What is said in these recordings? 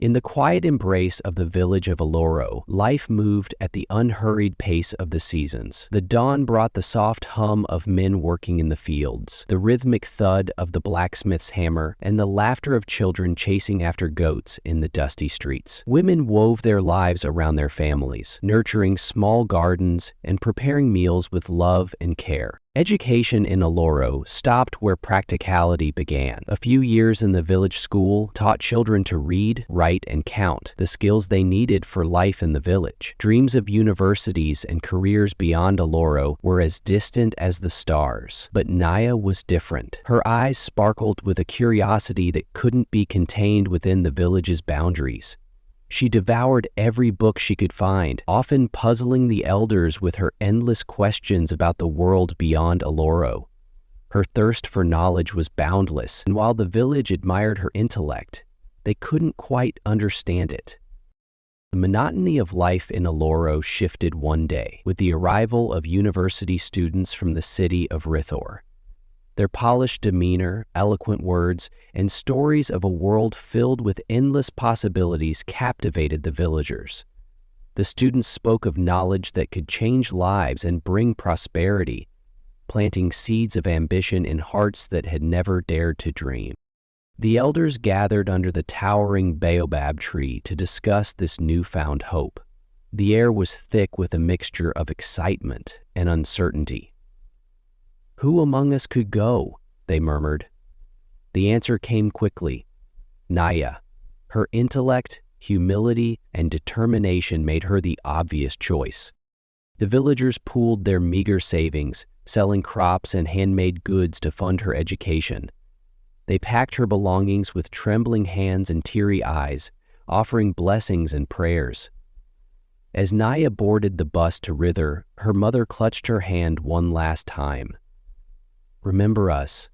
In the quiet embrace of the village of Aloro, life moved at the unhurried pace of the seasons. The dawn brought the soft hum of men working in the fields, the rhythmic thud of the blacksmith's hammer, and the laughter of children chasing after goats in the dusty streets. Women wove their lives around their families, nurturing small gardens and preparing meals with love and care. Education in Aloro stopped where practicality began. A few years in the village school taught children to read, write, and count, the skills they needed for life in the village. Dreams of universities and careers beyond Aloro were as distant as the stars. But Naya was different. Her eyes sparkled with a curiosity that couldn't be contained within the village's boundaries. She devoured every book she could find, often puzzling the elders with her endless questions about the world beyond Aloro. Her thirst for knowledge was boundless, and while the village admired her intellect, they couldn't quite understand it. The monotony of life in Aloro shifted one day with the arrival of university students from the city of Rithor. Their polished demeanor, eloquent words, and stories of a world filled with endless possibilities captivated the villagers. The students spoke of knowledge that could change lives and bring prosperity, planting seeds of ambition in hearts that had never dared to dream. The elders gathered under the towering baobab tree to discuss this newfound hope. The air was thick with a mixture of excitement and uncertainty. "Who among us could go?" they murmured. The answer came quickly: Naya. Her intellect, humility, and determination made her the obvious choice. The villagers pooled their meager savings, selling crops and handmade goods to fund her education. They packed her belongings with trembling hands and teary eyes, offering blessings and prayers. As Naya boarded the bus to Rithor, her mother clutched her hand one last time. "Remember us,"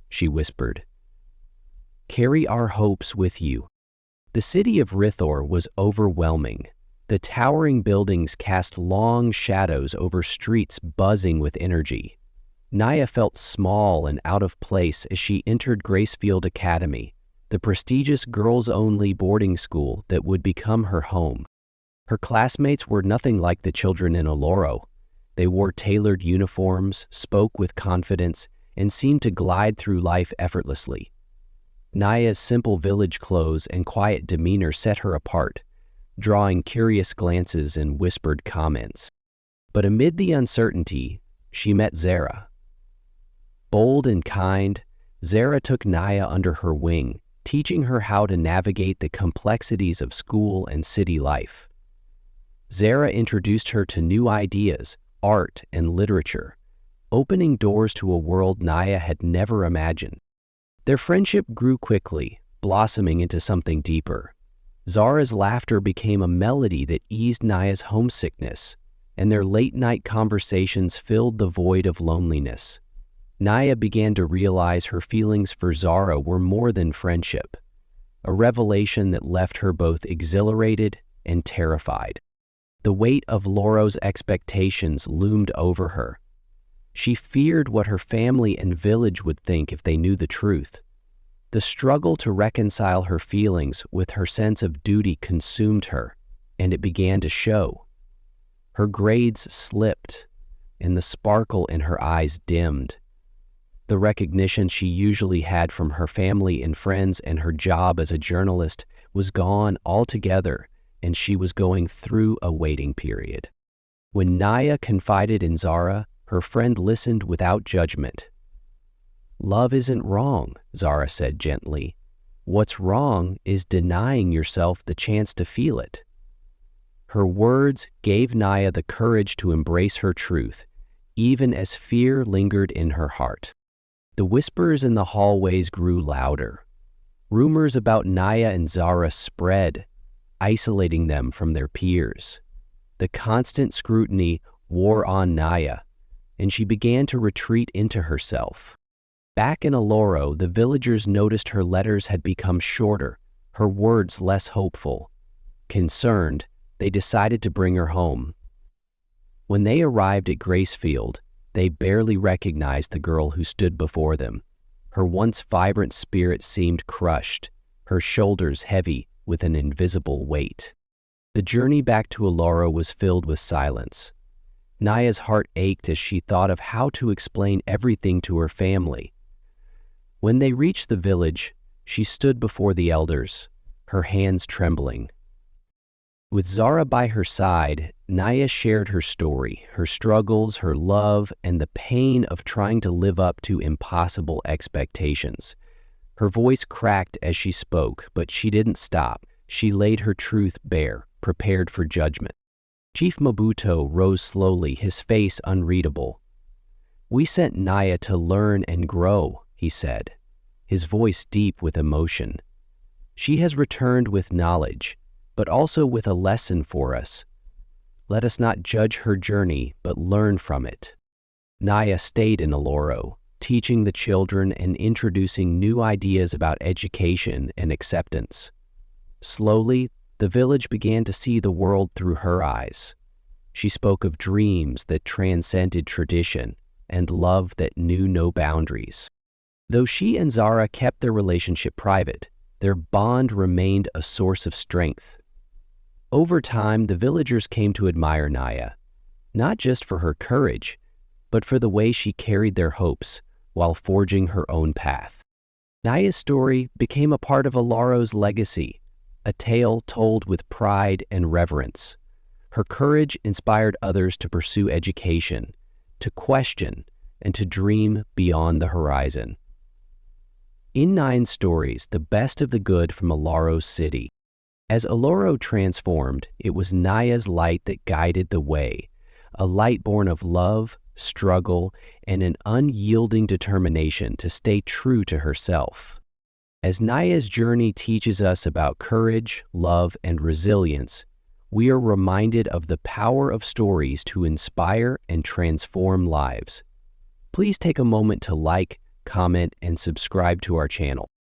she whispered. "Carry our hopes with you." The city of Rithor was overwhelming. The towering buildings cast long shadows over streets buzzing with energy. Naya felt small and out of place as she entered Gracefield Academy, the prestigious girls-only boarding school that would become her home. Her classmates were nothing like the children in Aloro. They wore tailored uniforms, spoke with confidence, and seemed to glide through life effortlessly. Naya's simple village clothes and quiet demeanor set her apart, drawing curious glances and whispered comments. But amid the uncertainty, she met Zara. Bold and kind, Zara took Naya under her wing, teaching her how to navigate the complexities of school and city life. Zara introduced her to new ideas, art, and literature, opening doors to a world Naya had never imagined. Their friendship grew quickly, blossoming into something deeper. Zara's laughter became a melody that eased Naya's homesickness, and their late-night conversations filled the void of loneliness. Naya began to realize her feelings for Zara were more than friendship, a revelation that left her both exhilarated and terrified. The weight of Loro's expectations loomed over her. She feared what her family and village would think if they knew the truth. The struggle to reconcile her feelings with her sense of duty consumed her, and it began to show. Her grades slipped, and the sparkle in her eyes dimmed. The recognition she usually had from her family and friends and her job as a journalist was gone altogether, and she was going through a waiting period. When Naya confided in Zara, her friend listened without judgment. "Love isn't wrong," Zara said gently. "What's wrong is denying yourself the chance to feel it." Her words gave Naya the courage to embrace her truth, even as fear lingered in her heart. The whispers in the hallways grew louder. Rumors about Naya and Zara spread, isolating them from their peers. The constant scrutiny wore on Naya, and she began to retreat into herself. Back in Aloro, the villagers noticed her letters had become shorter, her words less hopeful. Concerned, they decided to bring her home. When they arrived at Gracefield, they barely recognized the girl who stood before them. Her once vibrant spirit seemed crushed, her shoulders heavy with an invisible weight. The journey back to Aloro was filled with silence. Naya's heart ached as she thought of how to explain everything to her family. When they reached the village, she stood before the elders, her hands trembling. With Zara by her side, Naya shared her story, her struggles, her love, and the pain of trying to live up to impossible expectations. Her voice cracked as she spoke, but she didn't stop. She laid her truth bare, prepared for judgment. Chief Mobuto rose slowly, his face unreadable. "We sent Naya to learn and grow," he said, his voice deep with emotion. "She has returned with knowledge, but also with a lesson for us. Let us not judge her journey, but learn from it." Naya stayed in Aloro, teaching the children and introducing new ideas about education and acceptance. Slowly, the village began to see the world through her eyes. She spoke of dreams that transcended tradition and love that knew no boundaries. Though she and Zara kept their relationship private, their bond remained a source of strength. Over time, the villagers came to admire Naya, not just for her courage, but for the way she carried their hopes while forging her own path. Naya's story became a part of Aloro's legacy, a tale told with pride and reverence. Her courage inspired others to pursue education, to question, and to dream beyond the horizon. In 9 stories, the best of the good from Aloro City. As Aloro transformed, it was Naya's light that guided the way, a light born of love, struggle, and an unyielding determination to stay true to herself. As Naya's journey teaches us about courage, love, and resilience, we are reminded of the power of stories to inspire and transform lives. Please take a moment to like, comment, and subscribe to our channel.